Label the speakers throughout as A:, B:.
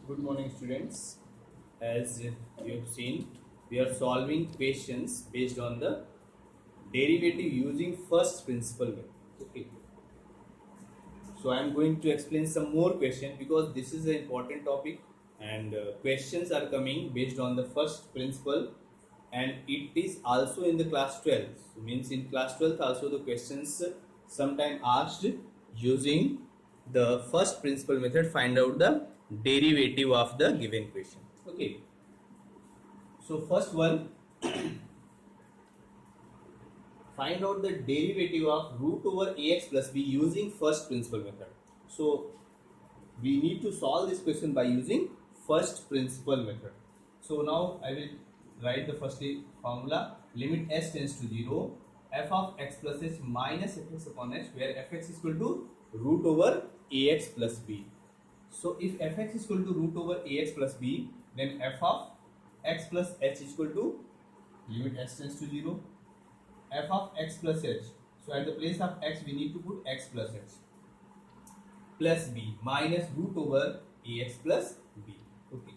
A: Good morning, students. As you have seen, we are solving questions based on the derivative using first principle method. Okay. So I am going to explain some more questions because this is an important topic, and questions are coming based on the first principle, and it is also in the class 12. So means in class 12 also the questions sometime asked using the first principle method. Find out the derivative of the given question. Okay. So first one, find out the derivative of root over ax plus b using first principle method. So we need to solve this question by using first principle method. So now I will write the first formula. Limit s tends to 0, f of x plus h minus fx upon h, where fx is equal to root over ax plus b. So if fx is equal to root over ax plus b, then f of x plus h is equal to limit s tends to 0, f of x plus h. So at the place of x we need to put x plus h plus b minus root over ax plus b. Okay.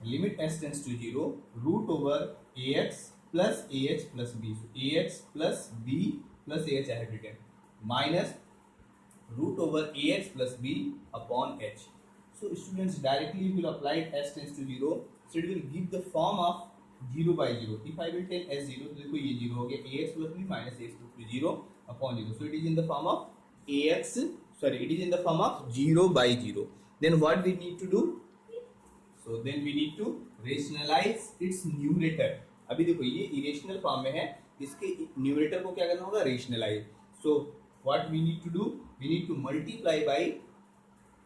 A: Limit s tends to 0, root over ax plus ah plus b. So ax plus b plus ah I have written minus root over ax plus b upon h. So students, directly we will apply s tends to 0. So it will give the form of 0 by 0. If I will take s 0, तो देखो ये 0 हो गया, ax plus b minus ax plus b 0 upon 0. So it is in the form of ax, sorry, it is in the form of 0 by 0. Then what we need to do? So then we need to rationalize its numerator. अभी देखो ये irrational form में है, इसके numerator को क्या करना होगा? Rationalise. So what we need to do? We need to multiply by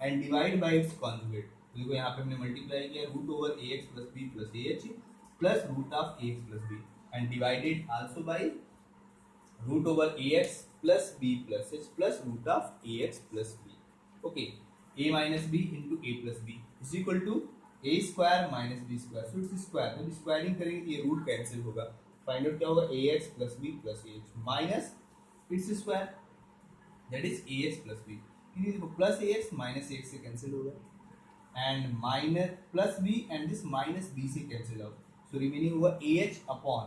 A: and divide by its conjugate. तो देखो यहाँ पे हमने मल्टीप्लाई किया root over a x plus b plus a h plus root of a x plus b and divided also by root over a x plus b plus h plus root of a x plus b. Okay, a minus b into a plus b is equal to a square minus b square. So it's square, जब squaring करेंगे ये root cancel होगा. Find out क्या होगा? ए x plus b plus a h minus it's square that is a x plus b. देखो plus a x minus x से cancel होगा and minus plus b and this minus b से cancel out. So remaining होगा a h upon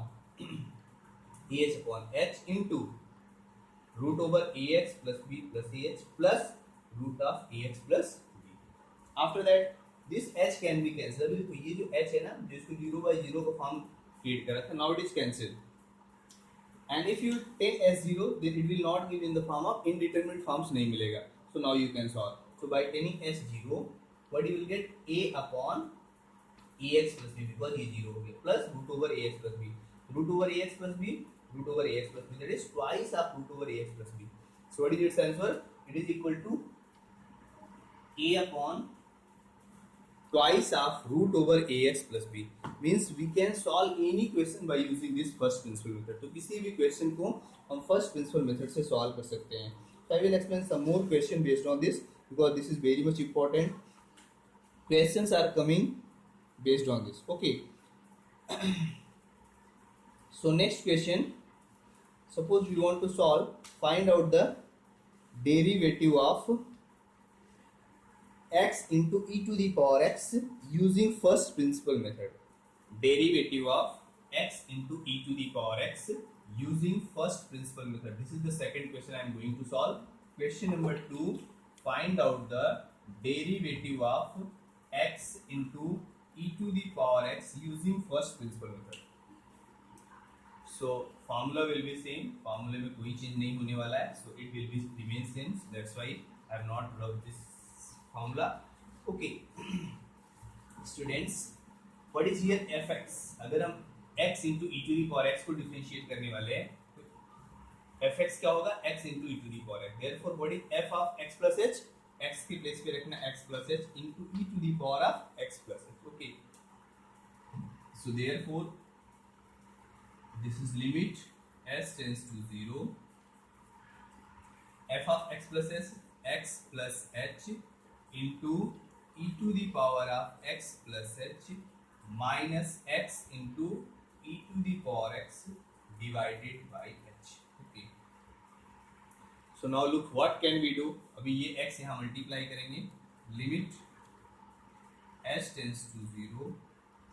A: h into root over a x plus b plus a h plus root of a x plus b. After that this h can be cancel. तो ये जो h है ना, जिसको 0 by 0 का form create करा था, now it is cancel. And if you take s0, then it will not give in the form of indeterminate forms, नहीं मिलेगा. So now you can solve. So by taking s0, what you will get? A upon ax plus b, because ये 0 हो गया, plus root over ax plus b. Root over ax plus b, root over ax plus b, that is twice of root over ax plus b. So what is its answer? It is equal to a upon twice of root over ax plus b. Means we can solve any question by using this first principle method. तो किसी भी question को हम first principle method से solve कर सकते हैं. So I will explain some more question based on this because this is very much important. Questions are coming based on this. Okay. So next question. Suppose we want to solve, find out the derivative of x into e to the power x using first principle method. Derivative of x into e to the power x using first principle method. This is the second question I am going to solve. Question number 2, find out the derivative of x into e to the power x using first principle method. So formula will be same. Formula में कोई change नहीं होने वाला है. So it will be remain same. That's why I have not wrote this formula. Okay. Students, what is here fx? अगर हम x into e to the power x को differentiate करने वाले हैं, तो fx क्या होगा? x into e to the power x. Therefore, what is f of x plus h? x की प्लेस पे रखना x plus h into e to the power of x plus h. Okay. So therefore, this is limit s tends to 0. f of x plus h, x plus h into e to the power of x plus h minus x into e to the power x divided by h. Okay. So now look what can we do. अभी ये x यहाँ multiply करेंगे. Limit s tends to 0,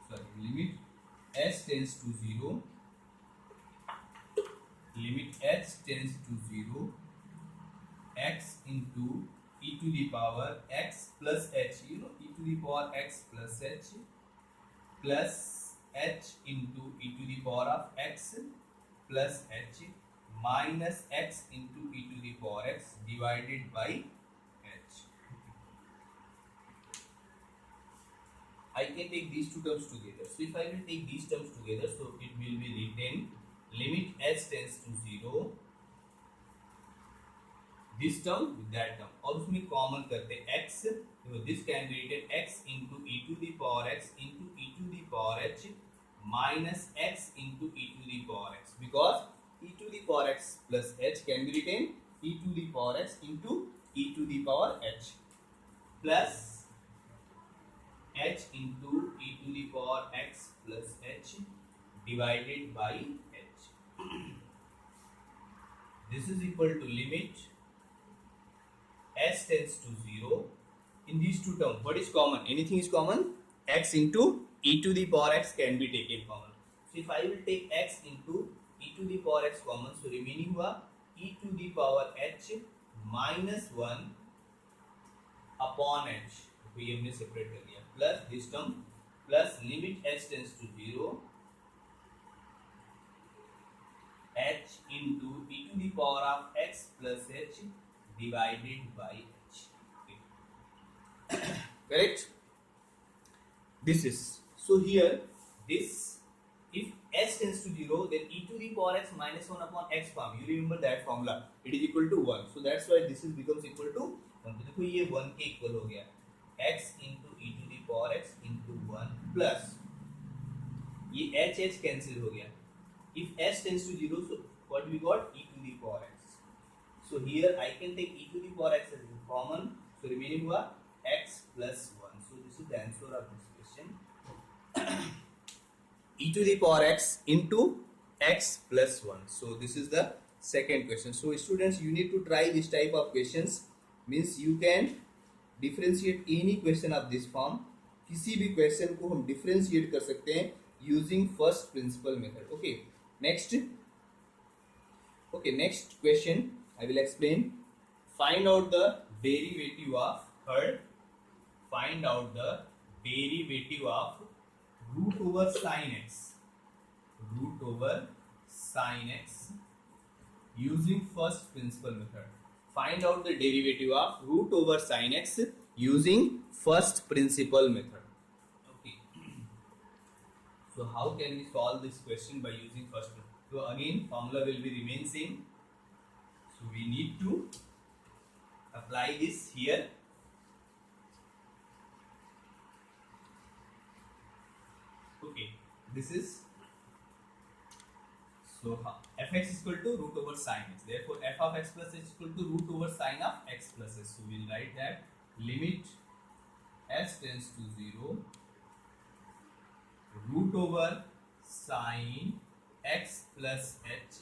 A: sorry, limit s tends to 0, limit h tends to 0, x into e to the power x plus h, you know, e to the power x plus h plus h into e to the power of x plus h minus x into e to the power x divided by h. I can take these two terms together. So if I will take these terms together, so it will be written limit s tends to 0, this term with that term, और उसमें common करते हैं x, so this can be written x into e to the power x into e to the power h minus x into e to the power x, because e to the power x plus h can be written e to the power x into e to the power h plus h into e to the power x plus h divided by h. This is equal to limit s tends to 0. In these two terms, what is common? Anything is common? X into e to the power x can be taken common. So if I will take x into e to the power x common, so remaining हुआ e to the power h minus 1 upon h, तो ये हमने separate कर दिया, plus this term plus limit h tends to 0 h into e to the power of x plus h divided by h. Okay. Correct? This is, so here this, if s tends to 0, then e to the power x minus 1 upon x form, you remember that formula, it is equal to 1, so that's why this is becomes equal to 1. तो देखो ये 1 के equal हो गया, x into e to the power x into 1 plus ये h cancel हो गया, if s tends to 0, so what we got, e to the power x. So here I can take e to the power x as common, so remaining हुआ x plus 1. So this is the answer of this question. E to the power x into x plus 1. So this is the second question. So students, you need to try this type of questions, means you can differentiate any question of this form. किसी भी question को हम differentiate कर सकते हैं using first principle method. Okay, next question I will explain. Find out the derivative of third. Find out the derivative of root over sin x. Root over sin x using first principle method. Find out the derivative of root over sin x using first principle method. Okay. So how can we solve this question by using first principle? So again, formula will be remain same. So we need to apply this here. Okay, this is, so fx is equal to root over sin x. Therefore, f of x plus h is equal to root over sin of x plus h. So we'll write that limit s tends to 0, root over sin x plus h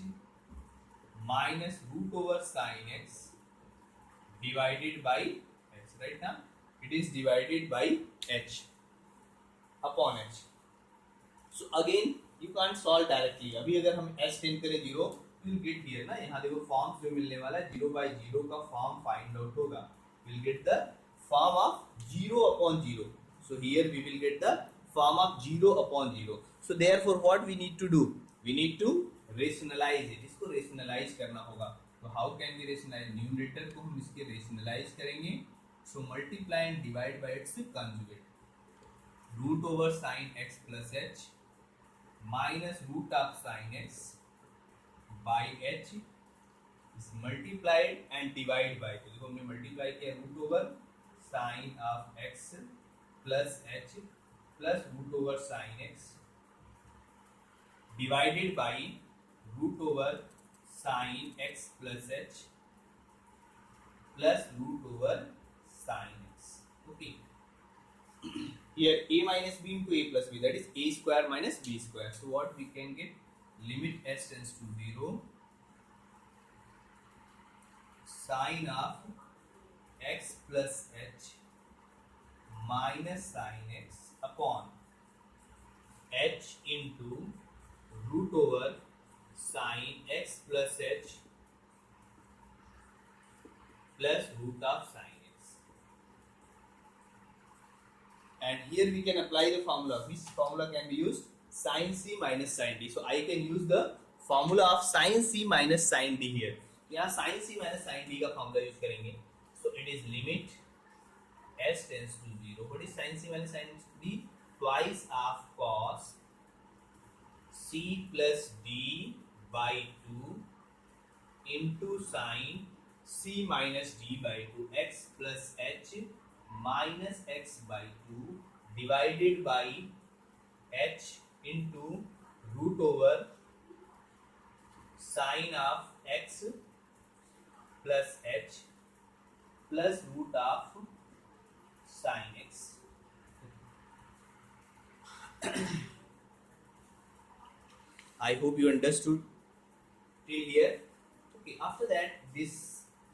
A: minus root over sin x divided by h. Right now it is divided by h upon h. So again you can't solve directly. अभी अगर हम s tend करें 0, we'll get here ना, यहाँ देखो form जो मिलने वाला है 0 by 0 का फॉर्म फाइंड आउट होगा. We'll get the form of 0 upon 0. So here we will get the form of 0 upon 0. So therefore what we need to do? We need to rationalize it. इसको rationalize करना होगा. तो how can we rationalize? Numerator को हम इसके rationalize करेंगे. So multiply and divide by its conjugate. Root over sin x plus h minus root of sin x by h is multiplied and divided by. तो देखो हमने multiply किया root over sin of x plus h plus root over sin x divided by root over sin x plus h plus root over sin x. Okay. Here a minus b into a plus b, that is a square minus b square. So what we can get? Limit s tends to 0, sin of x plus h minus sine x upon h into root over sine x plus h plus root of sine x. And here we can apply the formula. Which formula can be used? Sin c minus sin d. So I can use the formula of sin c minus sin d here. यहाँ sin c minus sin d का formula use करेंगे. So it is limit s tends to 0. What is sin c minus sin d? Twice of cos c plus d by 2 into sin c minus d by 2 x plus h minus x by 2 divided by h into root over sin of x plus h plus root of sin x. I hope you understood till here. Okay, after that this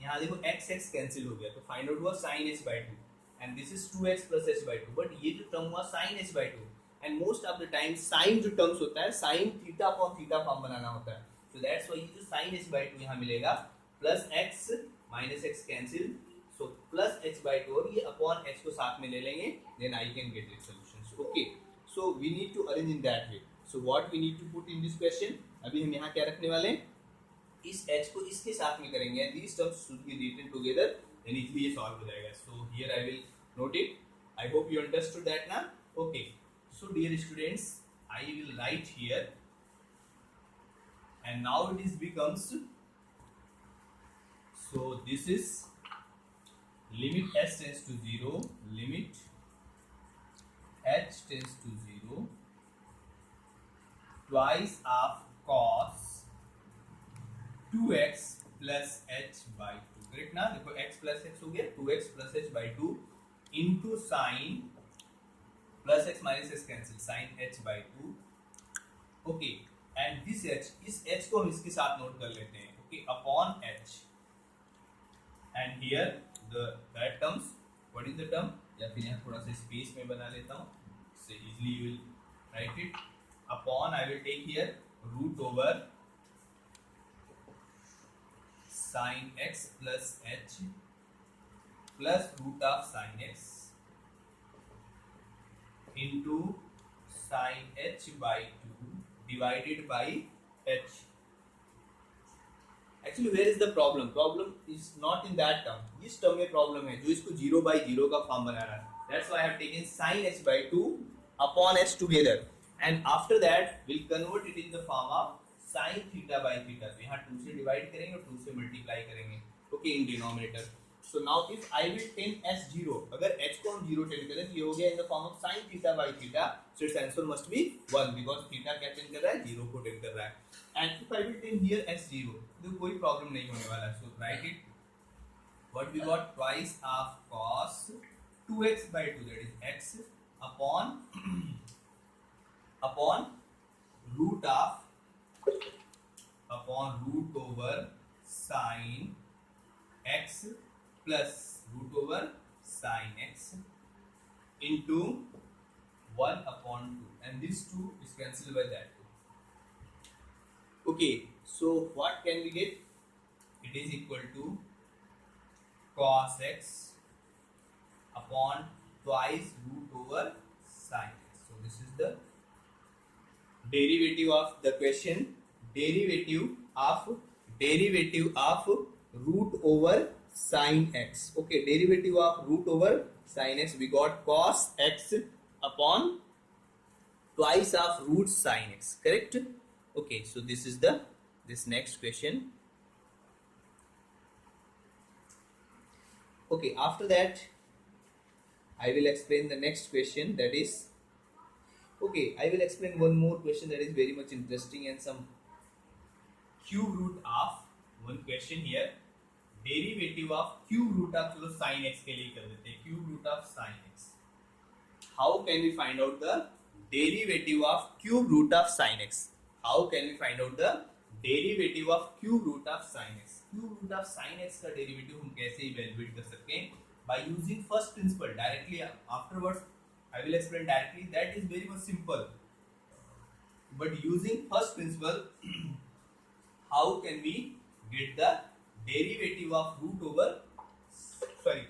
A: यहाँ देखो x x cancel हो गया तो find out हुआ sin h by 2 and this is 2x plus h by 2. But ये जो term हुआ sin h by 2 and most of the time sin जो टर्म्स होता है sin theta upon theta form बनाना होता है. So that's why ये जो sin h by 2 यहाँ मिलेगा plus x minus x cancel so plus h by 2 और ये अपॉन h को साथ में ले लेंगे then I can get its solutions. Okay, so we need to arrange in that way. So what we need to put in this question? अभी हम यहाँ क्या रखने वाले हैं? इस h को इसके साथ में करेंगे and these terms should be written together then easily ये solve हो जाएगा. So here I will note it. I hope you understood that now. Okay. So dear students, I will write here and now it is becomes so this is limit s tends to 0 limit h tends to 0 twice of cos 2x plus h by 2. Correct ना? देखो x plus h हो गया 2x plus h by 2 into sin plus x minus x cancel sin h by 2. Okay, and this h इस h को हम इसके साथ note कर लेते हैं. Okay, upon h and here the that terms. What is the term? या फिर यहाँ थोड़ा सा स्पेस में बना लेता हूँ so easily you will write it. Upon I will take here root over sin x plus h plus root of sin x into sin h by 2 divided by h. Actually where is the problem? Problem is not in that term. इस term में problem है जो इसको 0 by 0 का form बना रहा है. That's why I have taken sin h by 2 upon h together and after that we'll convert it in the form of sin theta by theta. तो यहाँ 2 से डिवाइड करेंगे और 2 से मल्टीप्लाई करेंगे. Okay, in denominator. So now if I will tend s 0, अगर h को हम 0 टेंड करें तो ये हो गया in the form of sin theta by theta. So its answer must be 1 because theta क्या टेंड कर रहा है 0 को टेंड कर रहा है. And if I will tend here s 0, तो कोई प्रॉब्लम नहीं होने वाला. So write it. What we got? Twice of cos 2x by 2 that is x upon root over sin x plus root over sin x into 1 upon 2 and this 2 is cancelled by that 2. Okay, so what can we get? It is equal to cos x upon twice root over sin x. So this is the derivative of the question. Derivative of root over sin x. Okay, derivative of root over sin x we got cos x upon twice of root sin x. Correct? Okay, so this is this next question. Okay, after that I will explain the next question, that is okay, I will explain one more question that is very much interesting and some cube root of one question here. Derivative of cube root of चलो sin x के लिए कर देते हैं. Cube root of sin x. How can we find out the derivative of cube root of sin x? How can we find out the derivative of cube root of sin x? Cube root of sin x का derivative हम कैसे evaluate कर सकते हैं? by using first principle directly. Afterwards I will explain directly, that is very much simple. But using first principle, how can we get the derivative of root over, sorry,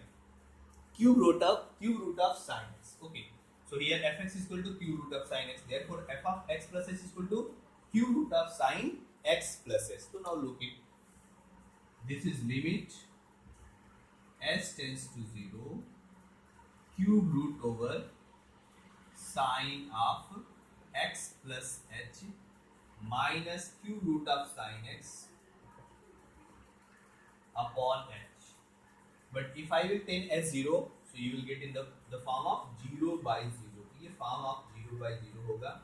A: cube root of sin x? Okay, so here fx is equal to cube root of sin x, therefore f of x plus s is equal to cube root of sin x plus s. So now look it, this is limit s tends to 0, cube root over sine of x plus h minus cube root of sin x upon h. But if I will take as 0, so you will get in the form of 0 by 0. ये form of 0 by 0 होगा.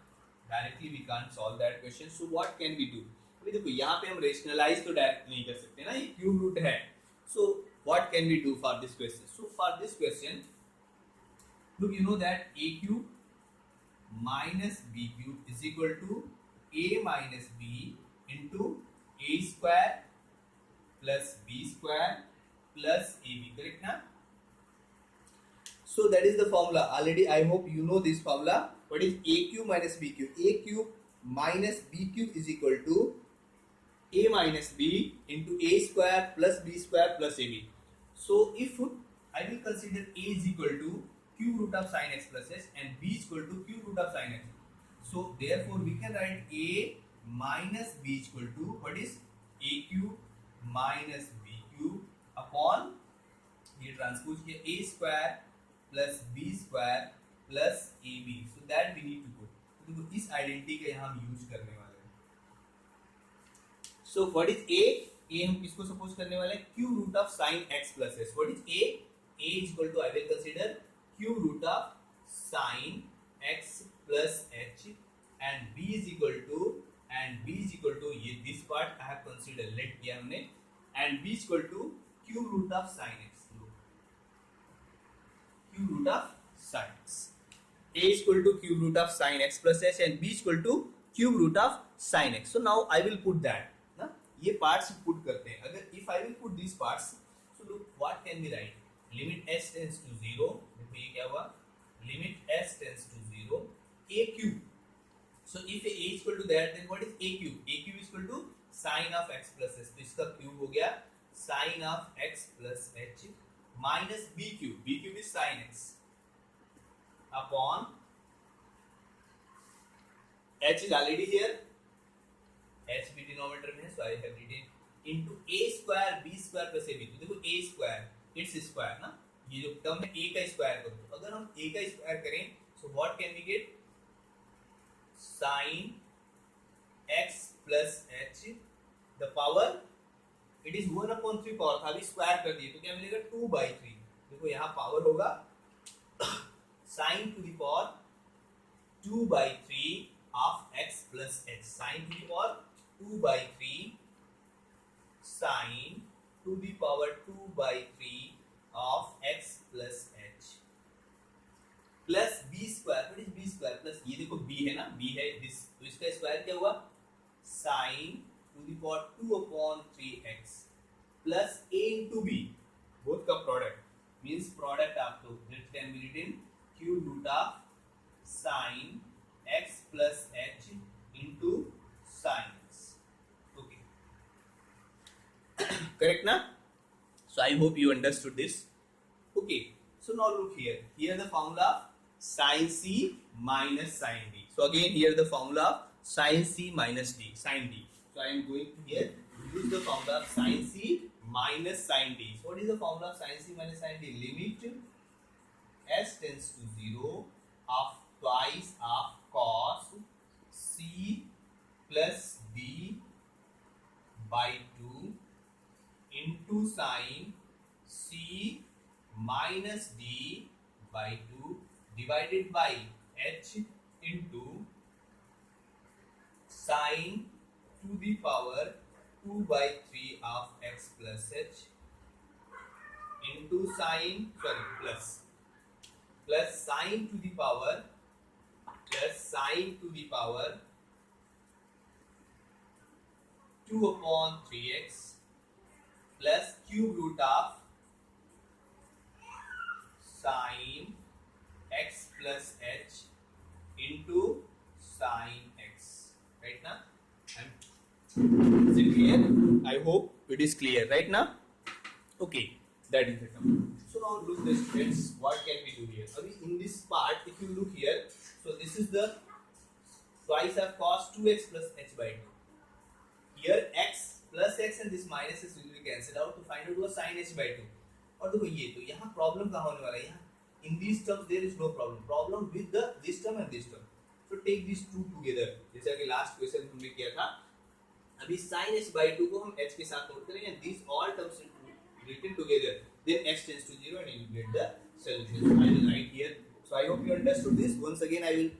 A: Directly we can't solve that question. So what can we do? अभी देखो यहाँ पे हम rationalize तो direct नहीं कर सकते ना, ये cube root है. So what can we do for this question? So for this question, look, you know that a cube minus b cube is equal to a minus b into a square plus b square plus ab, correct na? So that is the formula. Already I hope you know this formula. What is a cube minus b cube? A cube minus b cube is equal to a minus b into a square plus b square plus ab. So if I will consider a is equal to cube root of sin x plus s and b is equal to cube root of sin x. So therefore we can write a minus b is equal to, what is, a cube minus b cube upon, ये transpose किया, a square plus b square plus ab. So that we need to put. तो इस identity का यहाँ हम use करने वाले हैं. So what is a? a हम किसको सपोज करने वाले हैं? Cube root of sine x plus s. What is a? a is equal to, I will consider cube root of sine x plus h and b is equal to ये this part I have considered, let किया हमने, and b is equal to cube root of sin x. Cube root of sin x. A is equal to cube root of sin x plus h and b is equal to cube root of sin x. So now I will put that. ना ये parts put करते हैं. अगर if I will put these parts, so look what can be write. Limit s tends to 0. देखो ये क्या हुआ? Limit s tends to 0. A cube. So if a is equal to that, then what is a cube? A cube is equal to sin of x plus s. तो इसका cube हो गया sin of x plus h minus b cube. B cube is sin x upon h is already here. h भी denominator में है, so I have written into a square b square plus ab. तो देखो a square, it's square ना, ये जो term है a का स्क्वायर करो. तो अगर हम a का स्क्वायर करें, so what can we get? Sin x plus h the power, it is 1/3 power था, अभी स्क्वायर कर दिए तो क्या मिलेगा? 2/3. देखो यहाँ पावर होगा sin to the power 2/3 of x plus h. Sin to the power 2/3 sin to the power 2/3 of x plus h plus b square. what is b square plus, ये देखो b है ना, b है this, तो इसका square क्या हुआ? sin to the power 2/3x plus a into b, both का product means product of two, that can be written cube root of sin x plus h into sin x. Okay, correct na? So I hope you understood this. Okay, so now look here. Here the formula sin c minus sin d. So again here the formula sin c minus d, sin d. So I am going to here use the formula of sin c minus sin d. So what is the formula of sin c minus sin d? Limit s tends to 0 of twice of cos c plus d by 2 into sin c minus d by 2 divided by h into sin to the power 2/3 of x plus h into sin, plus sin to the power 2/3x plus cube root of Is it clear? I hope it is clear right now. Okay, that is the term. So now look the students, what can we do here? In this part, if you look here, so this is the twice of cos 2x plus h by 2. Here x plus x and this minus x will be cancelled out to find out what sin h by 2. और देखो ये तो यहाँ problem कहाँ होने वाला है? यहाँ in these terms there is no problem with the this term and this term. So take these two together. जैसा कि लास्ट क्वेश्चन हमने किया था. अभी sin h by 2 को हम h के साथ नोट करेंगे and these all terms written together. Then x tends to 0 and you will get the solution. So I will write here. So I hope you understood this. Once again I will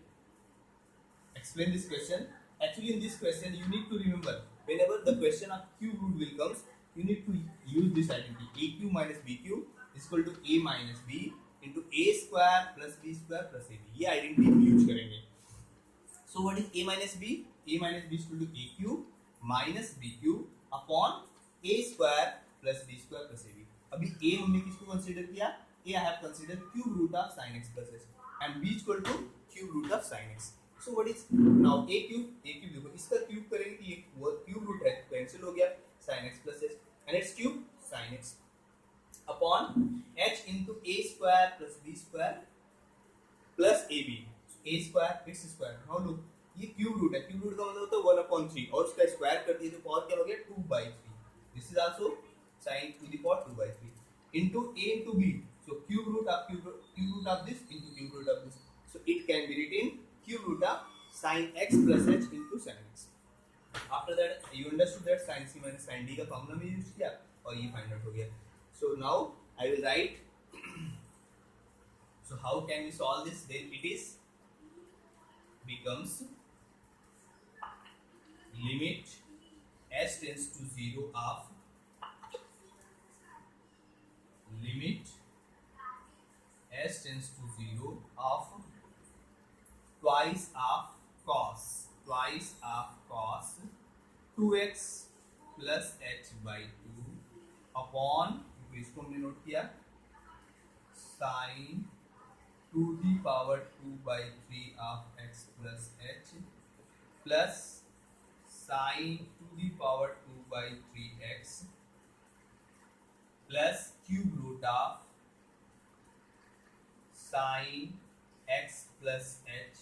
A: explain this question. Actually in this question you need to remember whenever the question of cube root will comes, you need to use this identity. A cube minus b cube is equal to a minus b into a square plus b square plus ab. ये identity हम use करेंगे. So what is a minus b? A minus b is equal to a cube minus b cube upon a square plus b square plus ab. अभी a हमने किसको consider किया? A I have considered cube root of sin x plus h and b is equal to cube root of sin x. So what is now a cube देखो इसका cube करेंगे कि ये cube root है cancel हो गया sin x plus h and its cube sin x upon h into a square plus b square plus ab. A square x square. Now look ये cube root है, cube root का मतलब होता है 1/3 और उसका स्क्वायर कर दिए तो पावर क्या हो गया 2/3. This is also sin to the power 2/3 into a into b. So cube root of this into cube root of this. So it can be written cube root of sin x plus h into sin x. After that you understood that sin c minus sin d का formula में use किया और ये find out हो गया. So now I will write. So how can we solve this? Then it is becomes limit s tends to 0 of limit s tends to 0 of twice of cos 2x plus h by 2 upon इसको हमने note किया sin to the power 2/3 of x plus h plus sin to the power 2/3x plus cube root of sin x plus h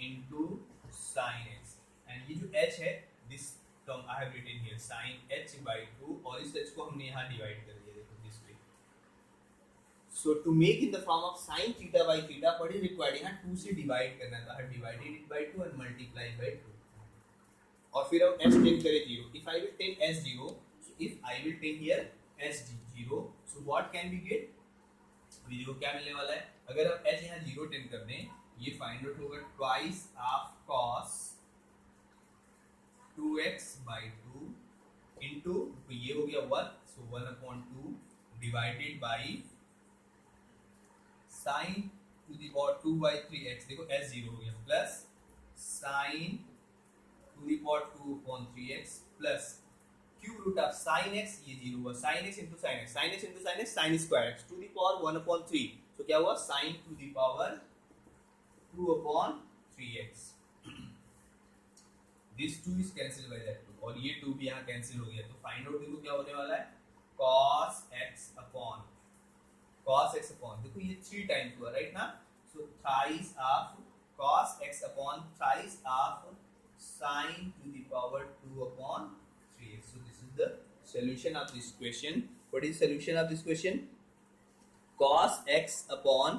A: into sin x. and ये जो h है this term I have written here sin h by 2 और इस h को हमने यहाँ divide कर दिया देखो this way. So to make in the form of sin theta by theta what is required यहाँ 2 से डिवाइड करना था, I divided it by 2 and multiplied by 2 और फिर हम h टेन करें 0. If I will take s 0, so if I will take here s 0, so what can we get? अभी देखो क्या मिलने वाला है अगर हम h यहाँ 0 टेन कर दें ये फाइंड आउट होगा twice of cos 2x by 2 into तो ये हो गया 1 so 1/2 divided by sin to the power 2/3x देखो s 0 हो गया plus sin to the power 2/3x plus cube root of sin x ये 0 हुआ sin x into sin x sin square x to the power 1/3 so क्या हुआ sin to the power 2/3x. This 2 is cancelled by that 2 और ये 2 भी यहाँ cancel हो गया तो फाइंड आउट देखो क्या होने वाला है cos x upon देखो ये 3 टाइम्स हुआ राइट ना so thrice of cos x upon thrice of sin to the power 2/3x. So this is the solution of this question. What is the solution of this question? Cos x upon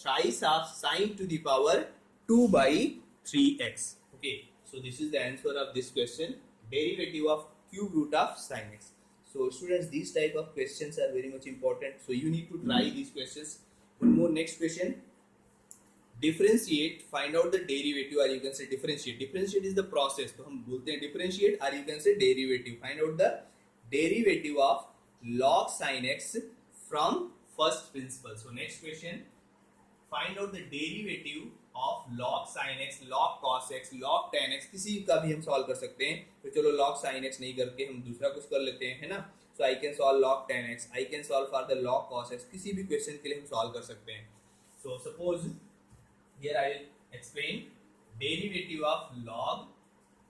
A: thrice of sin to the power 2/3x. Okay, so this is the answer of this question, derivative of cube root of sin x. So students, these type of questions are very much important, so you need to try these questions. One more next question, differentiate, find out the derivative or you can say differentiate is the process, तो हम बोलते हैं differentiate or you can say derivative. Find out the derivative of log sin x from first principle. So next question, find out the derivative of log sin x, log cos x, log tan x, किसी का भी हम solve कर सकते हैं. तो चलो log sin x नहीं करके हम दूसरा कुछ कर लेते हैं, है ना. So I can solve log tan x, I can solve for the log cos x, किसी भी क्वेश्चन के लिए हम सॉल्व कर सकते हैं. So suppose here I will explain derivative of log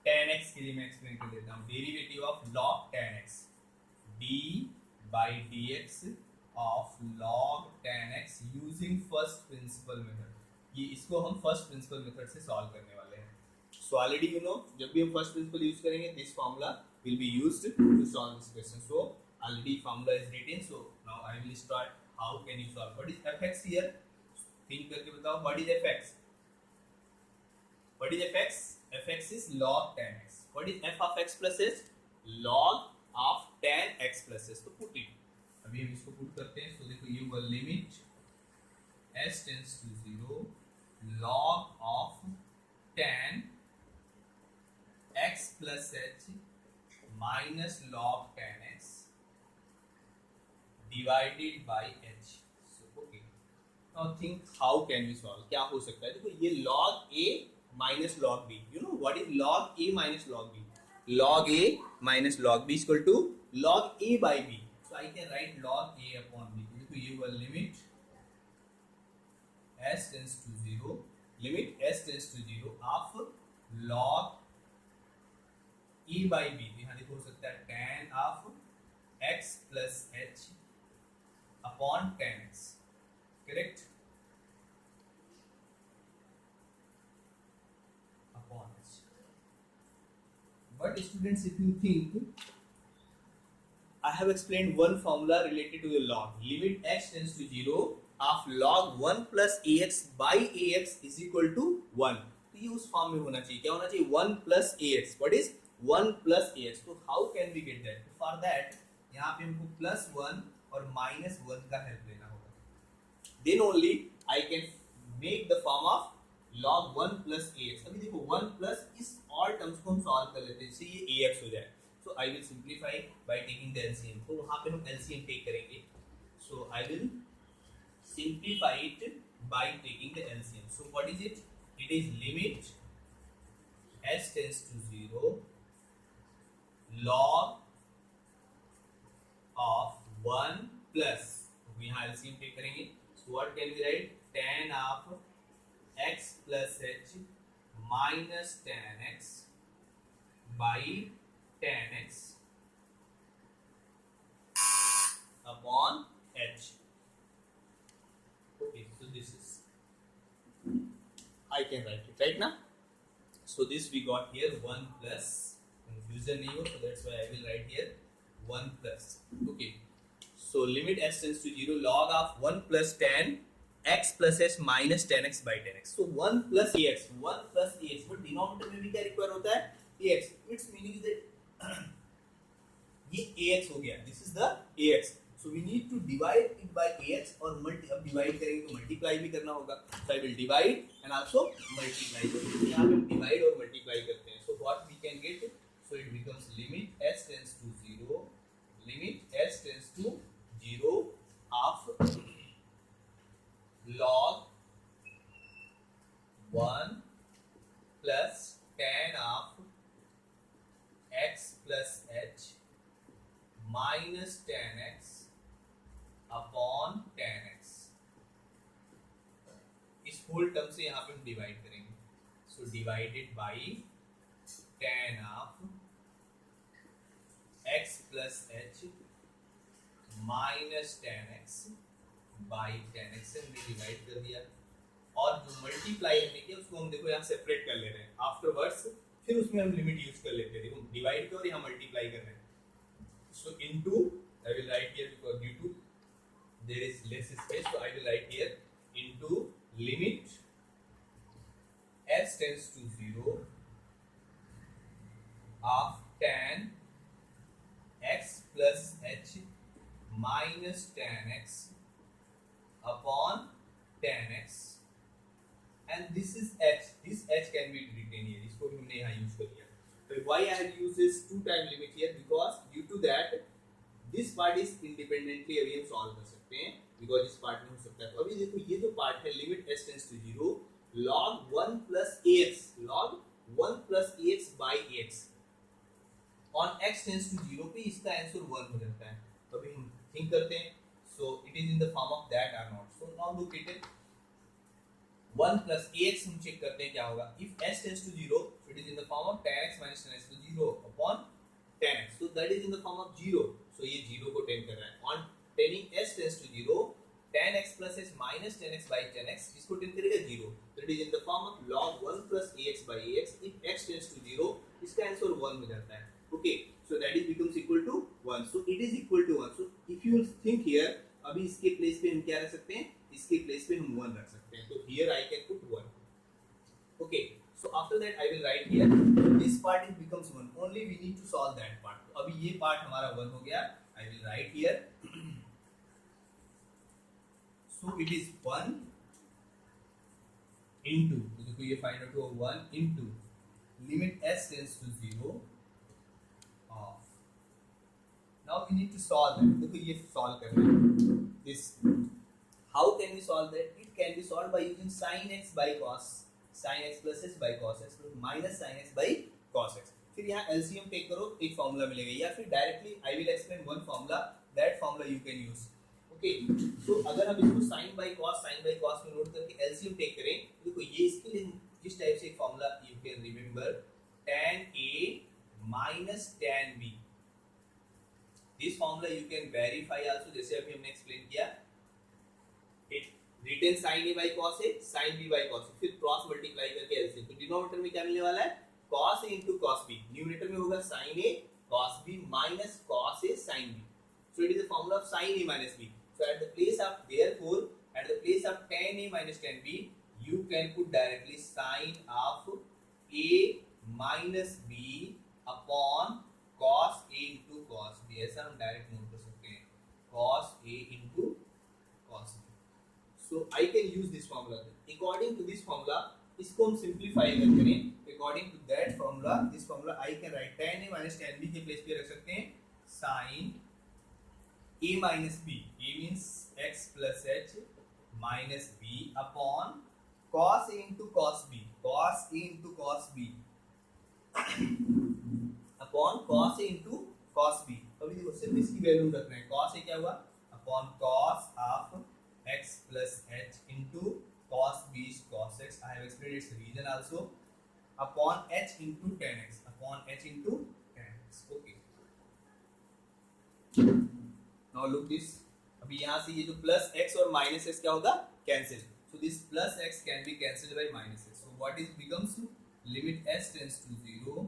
A: tan x के लिए मैं एक्सप्लेन कर देता हूँ. Derivative of log tan x, d by dx of log tan x using first principle method. ये इसको हम फर्स्ट प्रिंसिपल मेथड से सॉल्व करने वाले हैं. सो ऑलरेडी यू नो, जब भी हम फर्स्ट प्रिंसिपल यूज करेंगे this formula will be used to solve this question. So already formula is written. So now I will start. How can you solve? What is fx here? Think करके बताओ. What is fx? What is fx? fx is log tan x. What is f of x plus s? Log of tan x plus s. तो put it. अभी हम इसको put करते हैं. तो देखो ये हुआ limit s tends to 0 log of tan x plus h minus log tan x divided by h. So okay. Now think how can we solve? क्या हो सकता है? देखो ये log a minus log b. You know what is log a minus log b? Log a minus log b is equal to log a by b. So I can write log a upon b. तो ये हुआ limit s tends to 0. Limit s tends to 0 of log a by b. यहाँ देखो हो सकता है tan of x plus h upon tan x. Correct? But students, if you think, I have explained one formula related to the log. Limit x tends to 0 of log 1 plus ax by ax is equal to 1. तो ये उस form में होना चाहिए. क्या होना चाहिए? 1 plus ax. What is 1 plus ax? तो how can we get that? For that, यहाँ पे हमको plus 1 और minus 1 का हेल्प लेना होगा. Then only I can make the form of log 1 plus ax. अभी देखो 1 plus इस और टर्म्स को हम सॉल्व कर लेते हैं जिससे ये ax हो जाए. So I will simplify by taking the LCM. तो वहाँ पे हम LCM टेक करेंगे. So I will simplify it by taking the LCM. So what is it? It is limit s tends to 0 log of 1 plus. तो यहाँ LCM take करेंगे. So what can we write? Tan of x plus h minus tan x by tan x upon h. Okay, so this is, I can write it right now. So this we got here 1 plus, confusion nahi ho, so that's why I will write here 1 plus. Okay, so limit s tends to 0 log of 1 plus tan x plus h minus tan x by tan x. So 1 plus ax, 1 plus ax. But denominator में भी क्या require होता है? ax. Its meaning is that ये ax हो गया. This is the ax. So we need to divide it by ax और अब divide करेंगे तो multiply भी करना होगा. So I will divide and also multiply. तो यहाँ पे हम divide और multiply करते हैं. So what we can get? So it becomes limit s tends to 0. Limit s tends to 0 of log 1 plus tan of x plus h minus tan x upon tan x. इस whole term से यहाँ पे हम divide करेंगे. So divided by tan of x plus h minus tan x by tan x से हमने divide कर दिया. और जो मल्टीप्लाई हमने किया उसको हम देखो यहाँ सेपरेट कर ले रहे हैं. आफ्टरवर्ड्स फिर उसमें हम लिमिट यूज कर लेते हैं. देखो डिवाइड किया और यहाँ मल्टीप्लाई कर रहे हैं. So into I will write here because due to there is less space, so I will write here into limit s tends to 0 of tan x plus h minus tan x upon tan x, and this is h. This h can be written here. इसको भी हमने यहाँ use कर लिया. So why I have used this two time limit here? Because due to that this part is independently अभी हम solve कर सकते हैं. Because इस part में हो सकता है. तो अभी देखो ये जो part है limit s tends to 0 log 1 plus ax, log 1 plus ax by ax on x tends to 0 पे इसका आंसर 1 हो जाता है. तो अभी हम थिंक करते हैं. So it is in the form of that or not. So now look at it. 1 plus ax हम चेक करते हैं क्या होगा. If s tends to 0, so it is in the form of tan x minus tan x, तो 0 upon tan x, so that is in the form of 0. So ये 0 को tend कर रहा है. On tending s tends to 0, tan x plus h minus tan x by tan x, इसको tend करेगा 0. So it is in the form of log 1 plus ax by ax. If x tends to 0, इसका answer 1 हो जाता है. Okay, so that is becomes equal to 1. So it is equal to 1. So if you think here, अभी इसके place पे हम क्या रख सकते हैं, इसके प्लेस पे हम 1 रख सकते हैं. तो here I can put 1. Okay, so after that I will write here, this part it becomes 1. Only we need to solve that part. तो अभी ये part हमारा 1 हो गया. I will write here. So it is 1 into, तो देखो ये find out हुआ 1 into limit s tends to 0 of. Now we need to solve that. देखो ये solve करना है. This, how can we solve that? It can be solved by using sin x by cos, sin x plus h by cos x plus minus sin x by cos x. फिर यहाँ LCM take करो, एक formula मिलेगा, या फिर directly I will explain one formula, that formula you can use. Okay, तो अगर हम इसको sin by cos में नोट करके LCM टेक करें, तो देखो ये इसके लिए इस टाइप से एक formula you can remember, tan A minus tan B. This formula you can verify also, जैसे अभी हमने एक्सप्लेन किया. It written sin A by cos A, sin B by cos A, फिर क्रॉस मल्टीप्लाई करके LCM. तो denominator में क्या मिलने वाला है, cos A into cos B. Numerator में होगा sin A cos B minus cos A sin B. So it is the formula of sin A minus B. So at the place of, therefore at the place of tan A minus tan B, you can put directly sin of A minus B upon cos A into cos B. ऐसा हम direct note कर सकते हैं, cos A into cos B. So I can use this formula. According to this formula, इसको हम simplify अगर करें, according to that formula, this formula I can write tan A minus tan B के place पे रख सकते हैं sin A minus B. A means x plus h minus b upon cos A into cos B. Cos A into cos B upon cos A into cos B. अभी देखो सिर्फ इसकी value रख रहे हैं. cos A क्या हुआ, upon cos of x plus h into cos B is cos x. I have explained its reason also. Upon h into tan x. Upon h into tan x. Okay. Now look this. अभी यहाँ से ये जो plus x और minus x क्या होगा, cancel. So this plus x can be cancelled by minus x. So what is becomes limit s tends to 0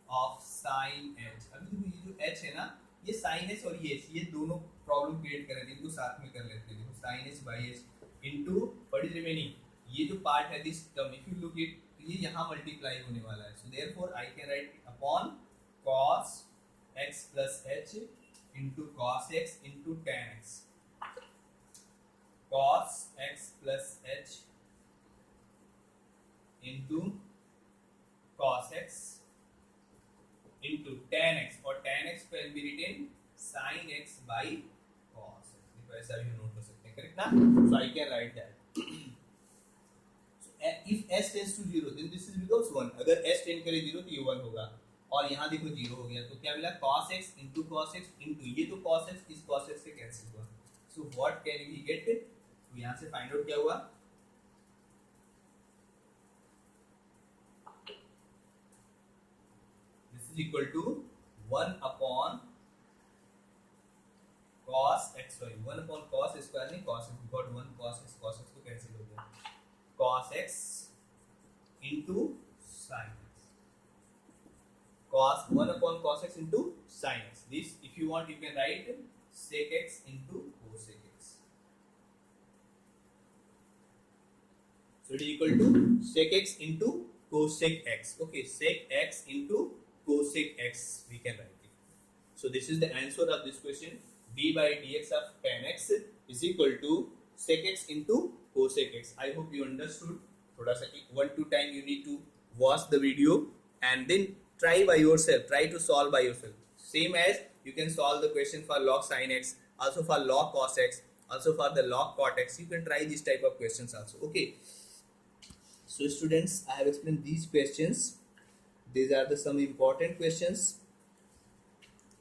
A: of sin h. अभी देखो ये जो h है ना, ये sin h और ये h, ये दोनों प्रॉब्लम क्रिएट कर रहे थे, इनको साथ में कर लेते हैं. देखो sin h by h into what is remaining, ये जो पार्ट है this term, if you look it, ये यहाँ मल्टीप्लाई होने वाला है. So therefore I can write upon cos x plus h into cos x into tan x. Cos x plus h into cos x into tan x, और tan x can be written sin x by cos x. देखो ऐसा भी note कर सकते हैं, correct ना. So I can write that. So if s tends to 0, then this is becomes 1. अगर s tend करे 0 तो ये 1 होगा, और यहाँ देखो 0 हो गया, तो क्या मिला, cos x into cos x into ये तो cos x इस cos x से कैंसिल हुआ. So what can we get? तो यहाँ से फाइंड आउट क्या हुआ, this is equal to 1 upon cos x, sorry 1 upon cos square नहीं cos x, got 1 cos x तो कैंसिल हो गया, cos x into sin x. Cos 1 upon cos x into sin x. This, if you want, you can write sec x into cosec x. So it is equal to sec x into cosec x. Okay, sec x into cosec x we can write it. So this is the answer of this question. d by dx of tan x is equal to sec x into cosec x. I hope you understood. थोड़ा सा 1-2 time you need to watch the video and then try by yourself, try to solve by yourself. Same as you can solve the question for log sin x, also for log cos x, also for the log cot x. You can try this type of questions also. Okay, so students, I have explained these questions. These are the some important questions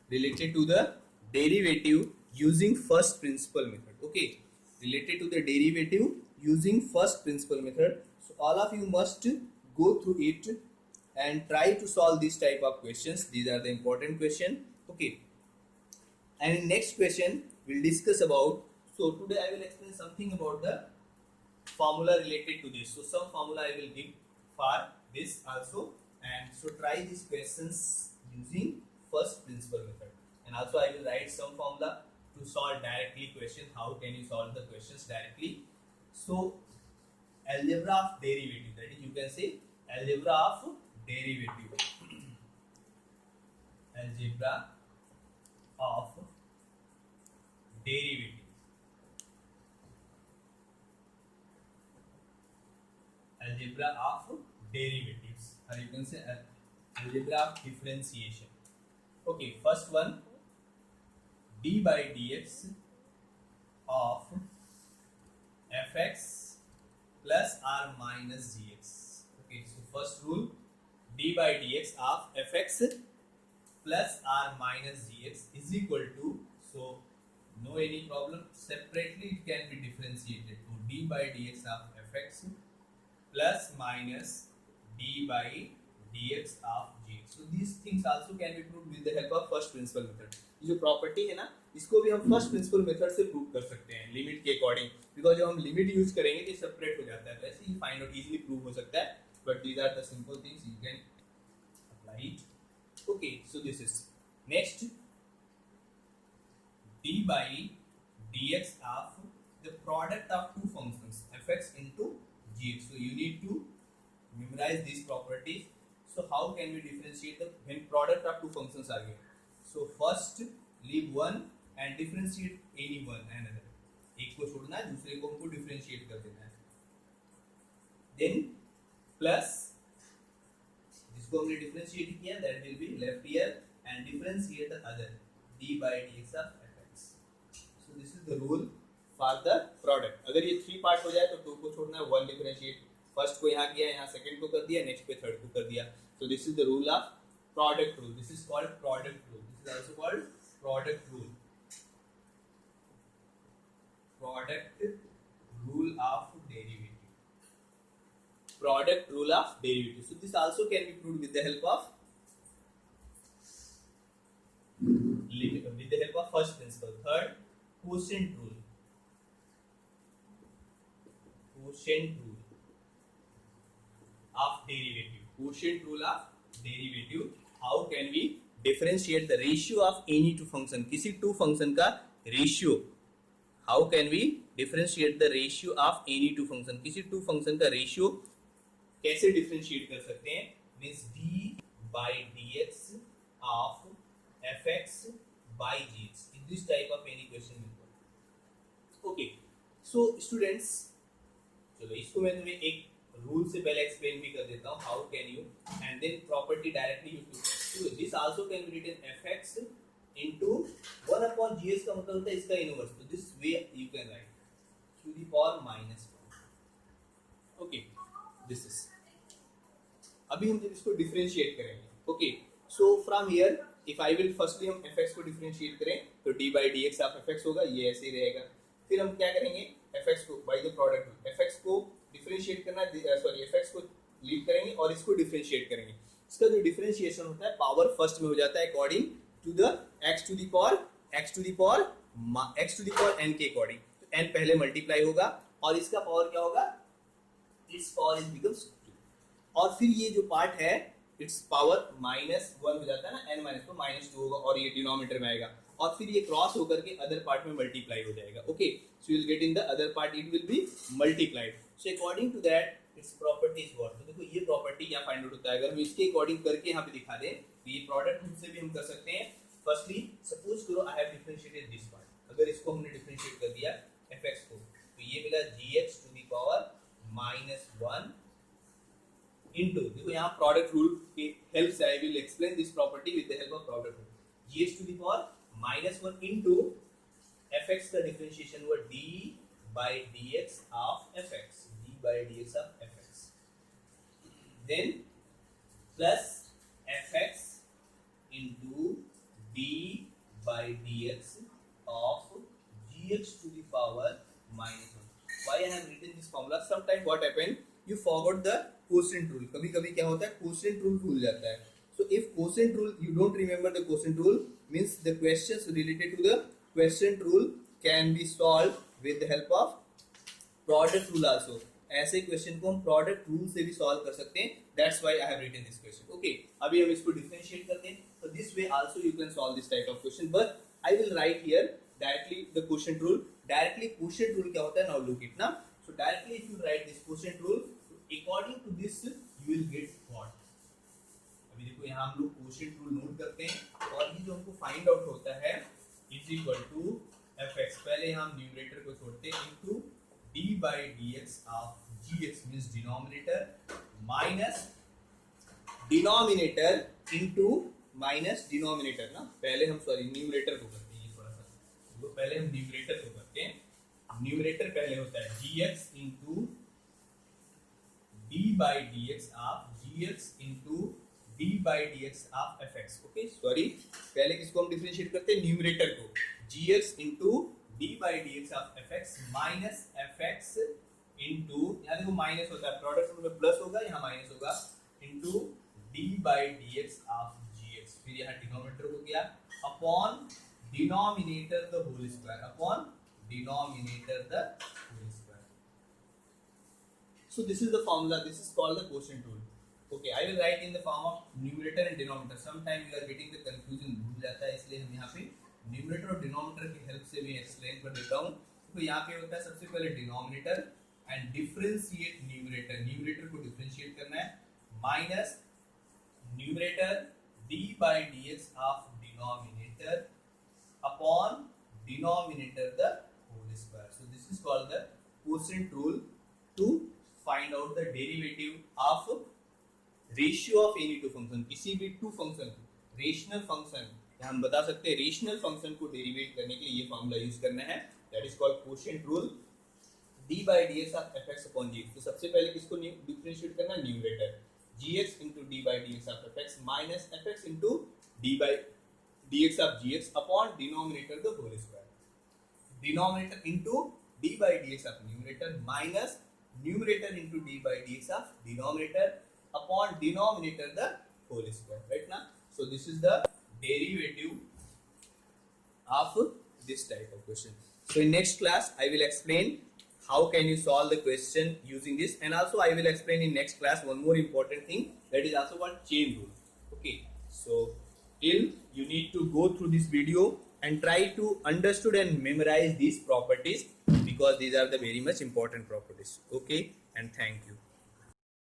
A: related to the derivative using first principle method. Okay, related to the derivative using first principle method. So all of you must go through it and try to solve this type of questions. These are the important question. Okay, and in next question we'll discuss about, so today I will explain something about the formula related to this. So some formula I will give for this also, and so try these questions using first principle method, and also I will write some formula to solve directly question. How can you solve the questions directly? So algebra of derivative, that is you can say algebra of derivative. Algebra of derivative. Algebra of derivatives, or you can say algebra of differentiation. Okay, first one, d by dx of fx plus or minus gx. Okay, so first rule, d by dx of fx plus or minus gx is equal to, so no any problem, separately it can be differentiated to d by dx of fx plus minus d by dx of gx. So these things also can be proved with the help of first principle method. ये जो property है ना, इसको भी हम first principal method से prove कर सकते हैं लिमिट के अकॉर्डिंग, बिकॉज जब हम लिमिट यूज करेंगे तो सेपरेट हो जाता है, वैसे ही फाइंड आउट इजीली प्रूव हो सकता है, but these are the simple things you can apply it. Okay, so this is next, d by dx of the product of two functions fx into gx. So you need to memorize these properties. So how can we differentiate the when product of two functions are given? So first leave one and differentiate any one another. एक को छोड़ना है, दूसरे को हमको differentiate कर देना है. Then plus जिसको हमने differentiate किया that will be left here and differentiate the other d by dx of fx. So this is the rule for the product. अगर ये 3 पार्ट हो जाए तो 2 को छोड़ना है, 1 differentiate. फर्स्ट को यहाँ किया, यहाँ सेकंड को कर दिया, नेक्स्ट पे थर्ड को कर दिया. So this is the rule of product rule. This is called product rule. This is also called product rule. Product rule of derivative. Product rule of derivative. So this also can be proved with the help of first principle. Third, quotient rule. Quotient rule of derivative. Quotient rule of derivative. How can we differentiate the ratio of any two function? किसी two function का ratio. How can we differentiate the ratio of any two function? किसी two function का ratio कैसे differentiate कर सकते हैं? Means d by dx of fx by gx. In this type of any question will. Okay. So students, चलो इसको मैं तुम्हें एक रूल से पहले एक्सप्लेन भी कर देता हूँ. How can you and then property directly use to this also can be written fx into 1 upon gs का मतलब होता है इसका इनवर्स. तो this way you can write to the power minus 1. Okay, this is. अभी हम जब इसको डिफरेंशिएट करेंगे. Okay, so from here if I will firstly हम fx को डिफरेंशिएट करें तो d by dx of fx होगा, ये ऐसे ही रहेगा. फिर हम क्या करेंगे, fx को by the product rule fx को डिफरेंशिएट करना, सॉरी fx को लीव करेंगे और इसको डिफरेंशिएट करेंगे. इसका जो डिफरेंशिएशन होता है पावर फर्स्ट में हो जाता है according to the x to the power n के अकॉर्डिंग. तो n पहले मल्टीप्लाई होगा और इसका पावर क्या होगा, इट्स पावर इज बिकम्स 2. और फिर ये जो पार्ट है इट्स पावर -1 हो जाता है ना, n माइनस, तो -2 होगा और ये डिनोमिनेटर में आएगा और फिर ये क्रॉस होकर के अदर पार्ट में मल्टीप्लाई हो जाएगा. Okay, so you will get in the other part it will be multiplied. So according to that it's property is what. तो देखो ये प्रॉपर्टी क्या फाइंड आउट होता है, अगर हम इसके अकॉर्डिंग करके यहाँ पे दिखा दें तो ये प्रोडक्ट रूल से भी हम कर सकते हैं. फर्स्टली सपोज करो I have differentiated this part. अगर इसको हमने डिफरेंशिएट कर दिया fx को तो ये मिला gx to the power -1 into, देखो यहाँ प्रोडक्ट रूल के हेल्प से I will explain this property with the help of product rule. gx to the power -1 into fx का डिफरेंशिएशन हुआ d by dx of fx, d by dx of fx, then plus fx into d by dx of gx to the power minus 1. Why I have written this formula? Sometimes what happen, you forgot the quotient rule. कभी कभी क्या होता है, quotient rule भूल जाता है. So if quotient rule you don't remember the quotient rule, means the questions related to the quotient rule can be solved with the help of product rule also. ऐसे question को हम product rule से भी solve कर सकते हैं. That's why I have written this question. Okay, अभी हम इसको डिफरेंशिएट करते हैं. So this way also you can solve this type of question, but I will write here directly the quotient rule. Directly quotient rule क्या होता है? Now look it ना. So directly if you write this quotient rule, according to this you will get what? अभी देखो यहाँ हम लोग quotient rule note करते हैं और ये जो हमको फाइंड आउट होता है is equal to fx. पहले हम न्यूमरेटर को छोड़ते हैं into d by dx of gx means denominator minus denominator into minus denominator ना. पहले हम सॉरी न्यूमरेटर को करते हैं, ये थोड़ा सा तो पहले हम न्यूमरेटर को करते हैं. न्यूमरेटर पहले होता है dx into d by dx of gx into d by dx of fx. Okay sorry, पहले किसको हम डिफरेंशिएट करते हैं? न्यूमरेटर को. gx into d by dx of fx minus fx into, यहाँ देखो माइनस होता है, प्रोडक्ट रूल में प्लस होगा, यहाँ माइनस होगा, into d by dx of फिर यहाँ डिनोमिनेटर हो गया upon denominator the whole square, upon denominator the whole square. So this is the formula. This is called the quotient rule. Okay, I will write in the form of numerator and denominator. Sometimes you are getting the confusion, भूल जाता है, इसलिए हम यहाँ पे numerator और denominator की help से भी एक्सप्लेन कर देता हूँ. तो यहाँ पे होता है सबसे पहले denominator and differentiate numerator. Numerator को डिफरेंशिएट करना है minus numerator d by dx of denominator upon denominator the whole square. So this is called the quotient rule to find out the derivative of ratio of any two function. किसी भी two function, rational function, हम बता सकते हैं rational function को derivate करने के लिए ये formula use करना है. That is called quotient rule. d by dx of fx upon gx. तो सबसे पहले किसको differentiate करना है? Numerator. gx into d by dx of fx minus fx into d by dx of gx upon denominator the whole square. Denominator into d by dx of numerator minus numerator into d by dx of denominator upon denominator the whole square. Right now, so this is the derivative of this type of question. So in next class I will explain how can you solve the question using this, and also I will explain in next class one more important thing, that is also one chain rule. Okay, so till you need to go through this video and try to understood and memorize these properties, because these are the very much important properties. Okay, and thank you.